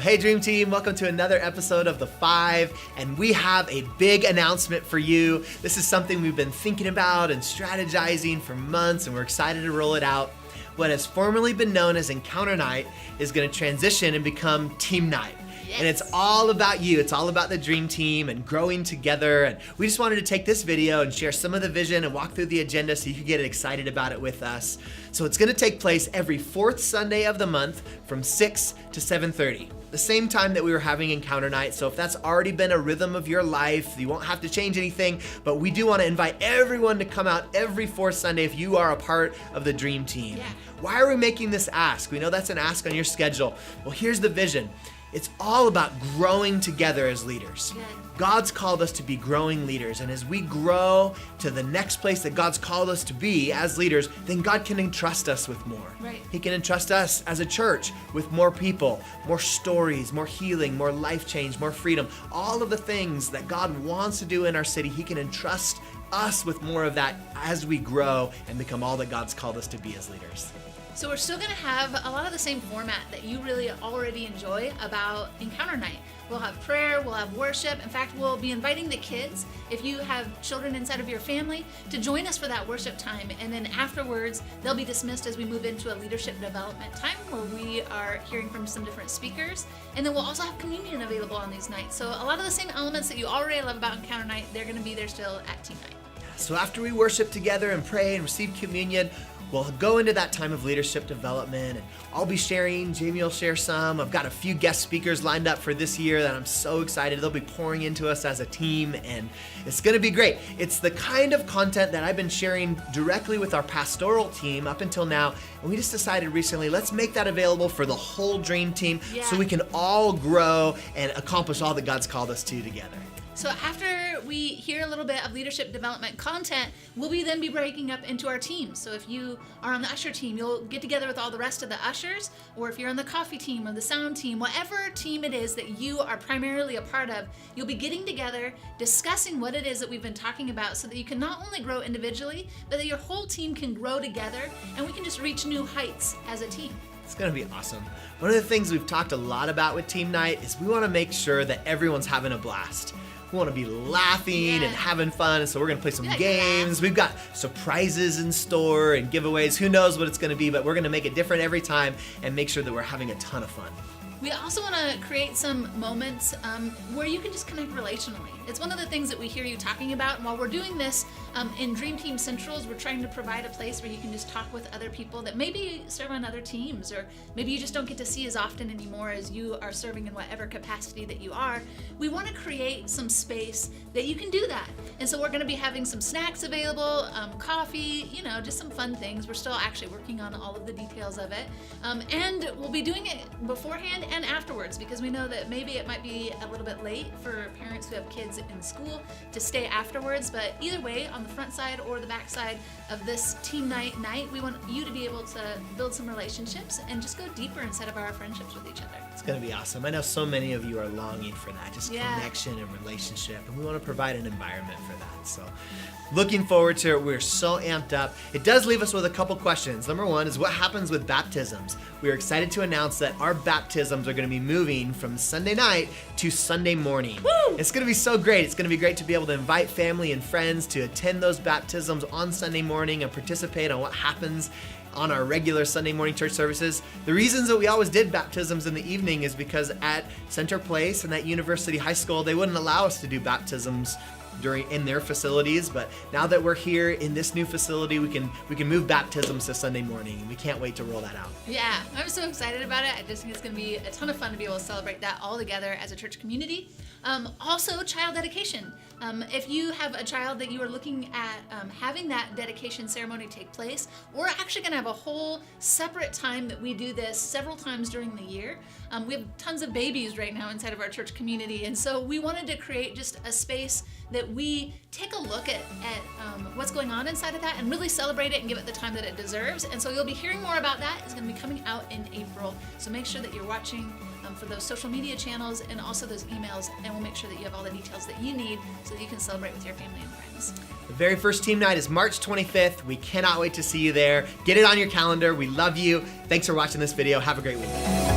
Hey Dream Team, welcome to another episode of The Five, and we have a big announcement for you. This is something we've been thinking about and strategizing for months, and we're excited to roll it out. What has formerly been known as Encounter Night is going to transition and become Team Night. Yes. And it's all about you. It's all about the Dream Team and growing together. And we just wanted to take this video and share some of the vision and walk through the agenda so you can get excited about it with us. So it's going to take place every fourth Sunday of the month from 6 to 7:30. The same time that we were having Encounter Night. So if that's already been a rhythm of your life, you won't have to change anything, but we do want to invite everyone to come out every fourth Sunday if you are a part of the Dream Team. Yeah. Why are we making this ask? We know that's an ask on your schedule. Well, here's the vision. It's all about growing together as leaders. Good. God's called us to be growing leaders, and as we grow to the next place that God's called us to be as leaders, then God can entrust us with more. Right. He can entrust us as a church with more people, more stories, more healing, more life change, more freedom. All of the things that God wants to do in our city, He can entrust us with more of that as we grow and become all that God's called us to be as leaders. So we're still going to have a lot of the same format that you really already enjoy about Encounter Night. We'll have prayer, we'll have worship. In fact, we'll be inviting the kids, if you have children inside of your family, to join us for that worship time. And then afterwards, they'll be dismissed as we move into a leadership development time where we are hearing from some different speakers. And then we'll also have communion available on these nights. So a lot of the same elements that you already love about Encounter Night, they're going to be there still at Team Night. So after we worship together and pray and receive communion, we'll go into that time of leadership development, and I'll be sharing, Jamie will share some. I've got a few guest speakers lined up for this year that I'm so excited. They'll be pouring into us as a team, and it's gonna be great. It's the kind of content that I've been sharing directly with our pastoral team up until now, and we just decided recently, let's make that available for the whole Dream Team so we can all grow and accomplish all that God's called us to together. So after we hear a little bit of leadership development content, we'll then be breaking up into our teams. So if you are on the usher team, you'll get together with all the rest of the ushers, or if you're on the coffee team or the sound team, whatever team it is that you are primarily a part of, you'll be getting together, discussing what it is that we've been talking about so that you can not only grow individually, but that your whole team can grow together and we can just reach new heights as a team. It's going to be awesome. One of the things we've talked a lot about with Team Night is we want to make sure that everyone's having a blast. We want to be laughing and having fun, and so we're going to play some games. We've got surprises in store and giveaways. Who knows what it's going to be, but we're going to make it different every time and make sure that we're having a ton of fun. We also want to create some moments where you can just connect relationally. It's one of the things that we hear you talking about, and while we're doing this in Dream Team Centrals, we're trying to provide a place where you can just talk with other people that maybe serve on other teams, or maybe you just don't get to see as often anymore as you are serving in whatever capacity that you are. We want to create some space that you can do that. And so we're going to be having some snacks available, coffee, just some fun things. We're still actually working on all of the details of it. And we'll be doing it beforehand and afterwards, because we know that maybe it might be a little bit late for parents who have kids in school to stay afterwards, but either way, on the front side or the back side of this Team Night, we want you to be able to build some relationships and just go deeper inside of our friendships with each other. It's going to be awesome. I know so many of you are longing for that, just connection and relationship, and we want to provide an environment for that. So looking forward to it. We're so amped up. It does leave us with a couple questions. Number one is, what happens with baptisms? We are excited to announce that our baptisms are going to be moving from Sunday night to Sunday morning. Woo! It's going to be so great. It's going to be great to be able to invite family and friends to attend those baptisms on Sunday morning and participate on what happens on our regular Sunday morning church services. The reasons that we always did baptisms in the evening is because at Center Place and at University High School, they wouldn't allow us to do baptisms in their facilities, but now that we're here in this new facility, we can move baptisms to Sunday morning, and we can't wait to roll that out. Yeah, I'm so excited about it. I just think it's going to be a ton of fun to be able to celebrate that all together as a church community. Also, child dedication. If you have a child that you are looking at having that dedication ceremony take place, we're actually going to have a whole separate time that we do this several times during the year. We have tons of babies right now inside of our church community, and so we wanted to create just a space that we take a look at what's going on inside of that and really celebrate it and give it the time that it deserves. And so you'll be hearing more about that. It's going to be coming out in April. So make sure that you're watching for those social media channels and also those emails, and we'll make sure that you have all the details that you need so that you can celebrate with your family and friends. The very first team night is March 25th. We cannot wait to see you there. Get it on your calendar. We love you. Thanks for watching this video. Have a great week.